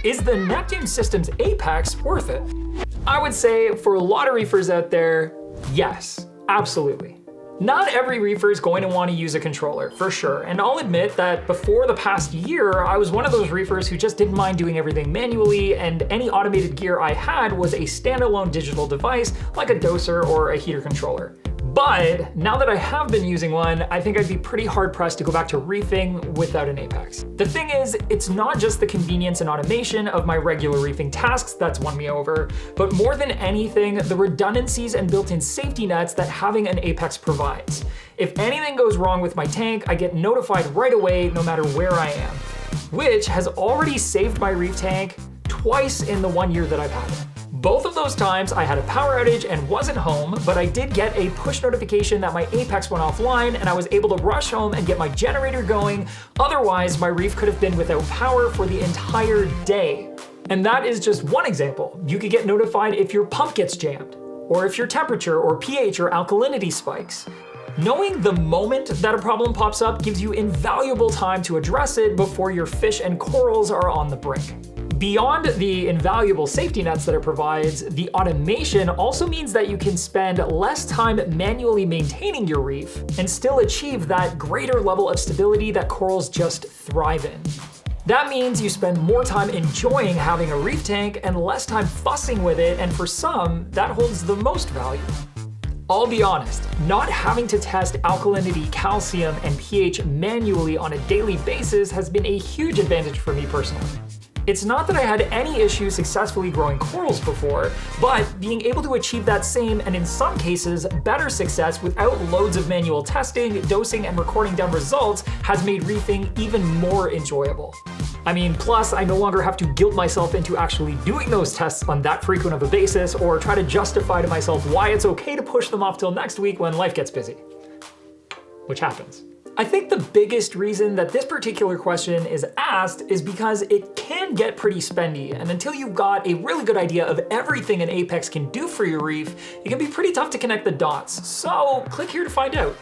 Is the Neptune Systems Apex worth it? I would say for a lot of reefers out there, yes, absolutely. Not every reefer is going to want to use a controller, for sure, and I'll admit that before the past year, I was one of those reefers who just didn't mind doing everything manually, and any automated gear I had was a standalone digital device like a doser or a heater controller. But now that I have been using one, I think I'd be pretty hard pressed to go back to reefing without an Apex. The thing is, it's not just the convenience and automation of my regular reefing tasks that's won me over, but more than anything, the redundancies and built-in safety nets that having an Apex provides. If anything goes wrong with my tank, I get notified right away no matter where I am, which has already saved my reef tank twice in the 1 year that I've had it. Both of those times I had a power outage and wasn't home, but I did get a push notification that my Apex went offline and I was able to rush home and get my generator going. Otherwise, my reef could have been without power for the entire day. And that is just one example. You could get notified if your pump gets jammed, or if your temperature or pH or alkalinity spikes. Knowing the moment that a problem pops up gives you invaluable time to address it before your fish and corals are on the brink. Beyond the invaluable safety nets that it provides, the automation also means that you can spend less time manually maintaining your reef and still achieve that greater level of stability that corals just thrive in. That means you spend more time enjoying having a reef tank and less time fussing with it, and for some, that holds the most value. I'll be honest, not having to test alkalinity, calcium, and pH manually on a daily basis has been a huge advantage for me personally. It's not that I had any issues successfully growing corals before, but being able to achieve that same, and in some cases, better success without loads of manual testing, dosing, and recording down results has made reefing even more enjoyable. I mean, plus I no longer have to guilt myself into actually doing those tests on that frequent of a basis, or try to justify to myself why it's okay to push them off till next week when life gets busy. Which happens. I think the biggest reason that this particular question is asked is because it can get pretty spendy, and until you've got a really good idea of everything an Apex can do for your reef, it can be pretty tough to connect the dots. So click here to find out.